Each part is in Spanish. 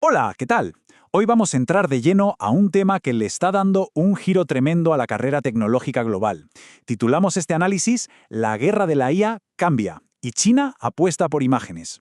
Hola, ¿qué tal? Hoy vamos a entrar de lleno a un tema que le está dando un giro tremendo a la carrera tecnológica global. Titulamos este análisis La guerra de la IA cambia y China apuesta por imágenes.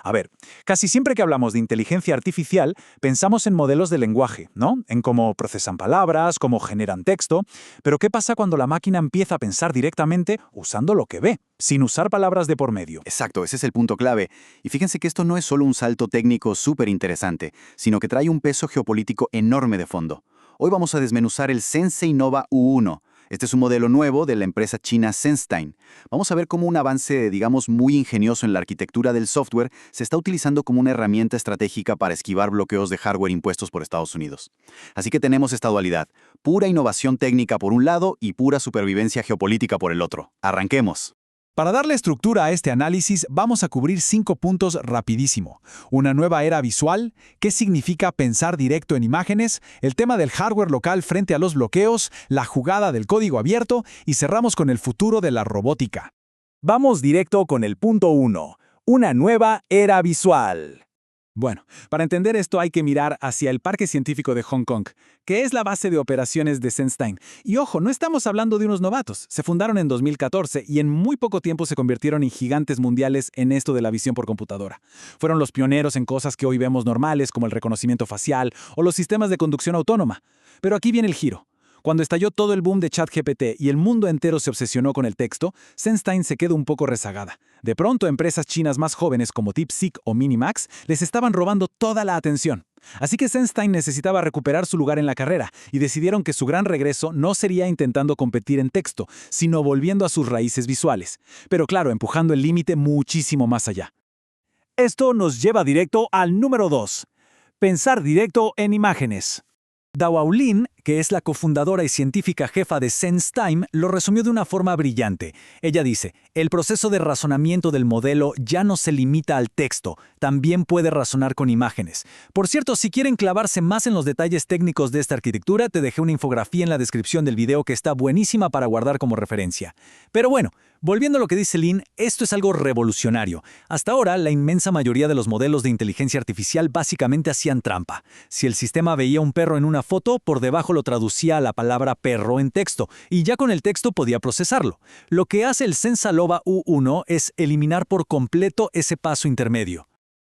A ver, casi siempre que hablamos de inteligencia artificial, pensamos en modelos de lenguaje, ¿no? En cómo procesan palabras, cómo generan texto, pero ¿qué pasa cuando la máquina empieza a pensar directamente usando lo que ve, sin usar palabras de por medio? Exacto, ese es el punto clave. Y fíjense que esto no es solo un salto técnico súper interesante, sino que trae un peso geopolítico enorme de fondo. Hoy vamos a desmenuzar el Sensei Nova U1. Este es un modelo nuevo de la empresa china SenseTime. Vamos a ver cómo un avance, digamos, muy ingenioso en la arquitectura del software se está utilizando como una herramienta estratégica para esquivar bloqueos de hardware impuestos por Estados Unidos. Así que tenemos esta dualidad, pura innovación técnica por un lado y pura supervivencia geopolítica por el otro. Arranquemos. Para darle estructura a este análisis, vamos a cubrir 5 puntos rapidísimo. Una nueva era visual, qué significa pensar directo en imágenes, el tema del hardware local frente a los bloqueos, la jugada del código abierto y cerramos con el futuro de la robótica. Vamos directo con el punto 1. Una nueva era visual. Bueno, para entender esto hay que mirar hacia el Parque Científico de Hong Kong, que es la base de operaciones de SenseTime. Y ojo, no estamos hablando de unos novatos. Se fundaron en 2014 y en muy poco tiempo se convirtieron en gigantes mundiales en esto de la visión por computadora. Fueron los pioneros en cosas que hoy vemos normales, como el reconocimiento facial o los sistemas de conducción autónoma. Pero aquí viene el giro. Cuando estalló todo el boom de ChatGPT y el mundo entero se obsesionó con el texto, SenseTime se quedó un poco rezagada. De pronto, empresas chinas más jóvenes como DeepSeek o Minimax les estaban robando toda la atención. Así que SenseTime necesitaba recuperar su lugar en la carrera y decidieron que su gran regreso no sería intentando competir en texto, sino volviendo a sus raíces visuales. Pero claro, empujando el límite muchísimo más allá. Esto nos lleva directo al número 2. Pensar directo en imágenes. Dawao Lin, que es la cofundadora y científica jefa de SenseTime, lo resumió de una forma brillante. Ella dice, el proceso de razonamiento del modelo ya no se limita al texto, también puede razonar con imágenes. Por cierto, si quieren clavarse más en los detalles técnicos de esta arquitectura, te dejé una infografía en la descripción del video que está buenísima para guardar como referencia. Pero bueno, volviendo a lo que dice Lin, esto es algo revolucionario. Hasta ahora, la inmensa mayoría de los modelos de inteligencia artificial básicamente hacían trampa. Si el sistema veía un perro en una foto, por debajo lo traducía a la palabra perro en texto, y ya con el texto podía procesarlo. Lo que hace el SensaLova U1 es eliminar por completo ese paso intermedio.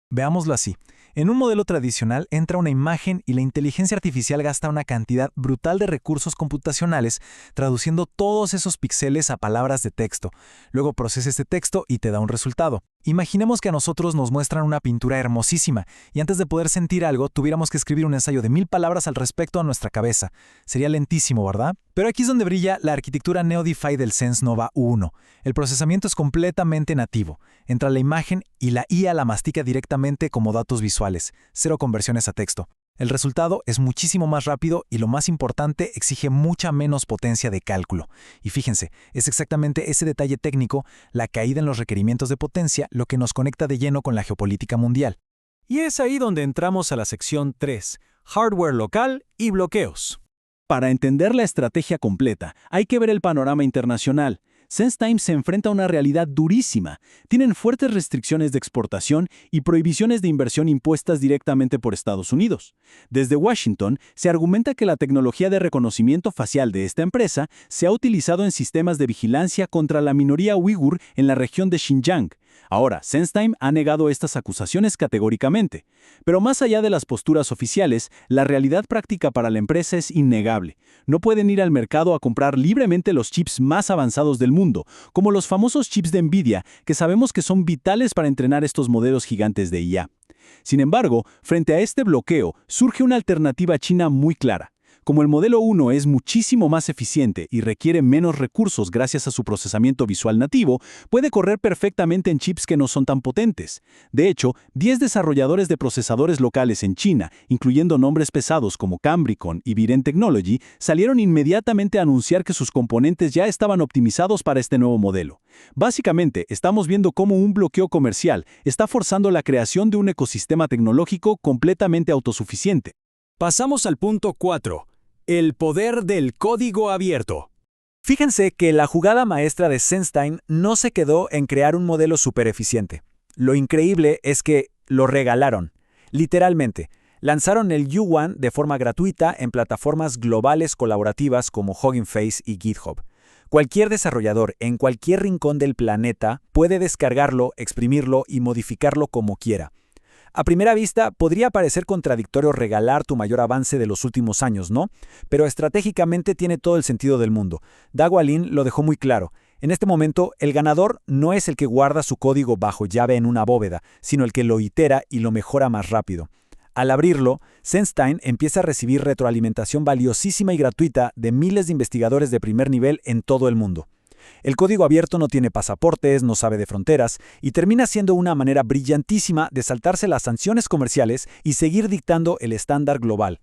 Veámoslo así. En un modelo tradicional entra una imagen y la inteligencia artificial gasta una cantidad brutal de recursos computacionales traduciendo todos esos píxeles a palabras de texto. Luego procesa este texto y te da un resultado. Imaginemos que a nosotros nos muestran una pintura hermosísima y antes de poder sentir algo tuviéramos que escribir un ensayo de 1000 palabras al respecto a nuestra cabeza. Sería lentísimo, ¿verdad? Pero aquí es donde brilla la arquitectura NeoDeFi del SenseNova U1. El procesamiento es completamente nativo. Entra la imagen y la IA la mastica directamente como datos visuales, cero conversiones a texto. El resultado es muchísimo más rápido y lo más importante, exige mucha menos potencia de cálculo. Y fíjense, es exactamente ese detalle técnico, la caída en los requerimientos de potencia, lo que nos conecta de lleno con la geopolítica mundial. Y es ahí donde entramos a la sección 3, hardware local y bloqueos. Para entender la estrategia completa, hay que ver el panorama internacional. SenseTime se enfrenta a una realidad durísima. Tienen fuertes restricciones de exportación y prohibiciones de inversión impuestas directamente por Estados Unidos. Desde Washington, se argumenta que la tecnología de reconocimiento facial de esta empresa se ha utilizado en sistemas de vigilancia contra la minoría uigur en la región de Xinjiang. Ahora, SenseTime ha negado estas acusaciones categóricamente. Pero más allá de las posturas oficiales, la realidad práctica para la empresa es innegable. No pueden ir al mercado a comprar libremente los chips más avanzados del mundo, como los famosos chips de Nvidia, que sabemos que son vitales para entrenar estos modelos gigantes de IA. Sin embargo, frente a este bloqueo, surge una alternativa china muy clara. Como el modelo 1 es muchísimo más eficiente y requiere menos recursos gracias a su procesamiento visual nativo, puede correr perfectamente en chips que no son tan potentes. De hecho, 10 desarrolladores de procesadores locales en China, incluyendo nombres pesados como Cambricon y Viren Technology, salieron inmediatamente a anunciar que sus componentes ya estaban optimizados para este nuevo modelo. Básicamente, estamos viendo cómo un bloqueo comercial está forzando la creación de un ecosistema tecnológico completamente autosuficiente. Pasamos al punto 4. El poder del código abierto. Fíjense que la jugada maestra de SenseTime no se quedó en crear un modelo súper eficiente. Lo increíble es que lo regalaron. Literalmente, Lanzaron el U1 de forma gratuita en plataformas globales colaborativas como Hugging Face y GitHub. Cualquier desarrollador en cualquier rincón del planeta puede descargarlo, exprimirlo y modificarlo como quiera. A primera vista, podría parecer contradictorio regalar tu mayor avance de los últimos años, ¿no? Pero estratégicamente tiene todo el sentido del mundo. Dagwa Lin lo dejó muy claro. En este momento, el ganador no es el que guarda su código bajo llave en una bóveda, sino el que lo itera y lo mejora más rápido. Al abrirlo, SenseTime empieza a recibir retroalimentación valiosísima y gratuita de miles de investigadores de primer nivel en todo el mundo. El código abierto no tiene pasaportes, no sabe de fronteras, y termina siendo una manera brillantísima de saltarse las sanciones comerciales y seguir dictando el estándar global.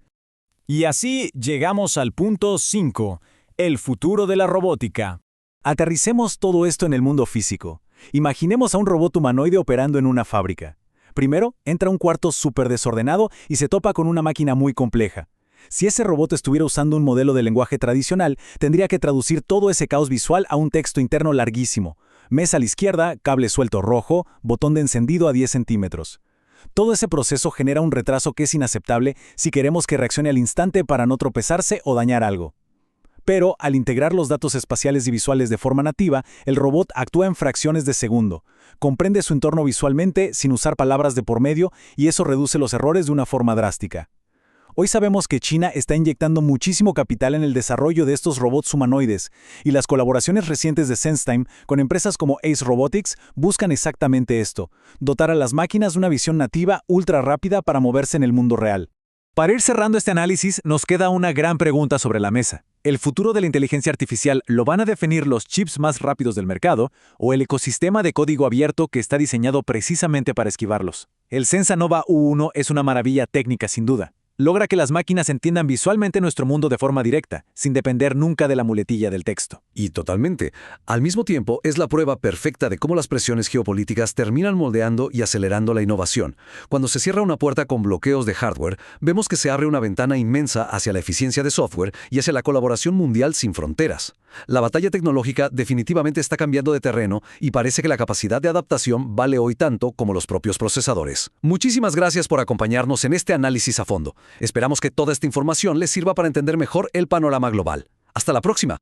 Y así llegamos al punto 5, el futuro de la robótica. Aterricemos todo esto en el mundo físico. Imaginemos a un robot humanoide operando en una fábrica. Primero, entra a un cuarto súper desordenado y se topa con una máquina muy compleja. Si ese robot estuviera usando un modelo de lenguaje tradicional, tendría que traducir todo ese caos visual a un texto interno larguísimo. Mesa a la izquierda, cable suelto rojo, botón de encendido a 10 centímetros. Todo ese proceso genera un retraso que es inaceptable si queremos que reaccione al instante para no tropezarse o dañar algo. Pero, al integrar los datos espaciales y visuales de forma nativa, el robot actúa en fracciones de segundo. Comprende su entorno visualmente sin usar palabras de por medio y eso reduce los errores de una forma drástica. Hoy sabemos que China está inyectando muchísimo capital en el desarrollo de estos robots humanoides, y las colaboraciones recientes de SenseTime con empresas como Ace Robotics buscan exactamente esto: dotar a las máquinas de una visión nativa ultra rápida para moverse en el mundo real. Para ir cerrando este análisis, nos queda una gran pregunta sobre la mesa. ¿El futuro de la inteligencia artificial lo van a definir los chips más rápidos del mercado o el ecosistema de código abierto que está diseñado precisamente para esquivarlos? El SensaNova U1 es una maravilla técnica sin duda. Logra que las máquinas entiendan visualmente nuestro mundo de forma directa, sin depender nunca de la muletilla del texto. Y totalmente. Al mismo tiempo, es la prueba perfecta de cómo las presiones geopolíticas terminan moldeando y acelerando la innovación. Cuando se cierra una puerta con bloqueos de hardware, vemos que se abre una ventana inmensa hacia la eficiencia de software y hacia la colaboración mundial sin fronteras. La batalla tecnológica definitivamente está cambiando de terreno y parece que la capacidad de adaptación vale hoy tanto como los propios procesadores. Muchísimas gracias por acompañarnos en este análisis a fondo. Esperamos que toda esta información les sirva para entender mejor el panorama global. ¡Hasta la próxima!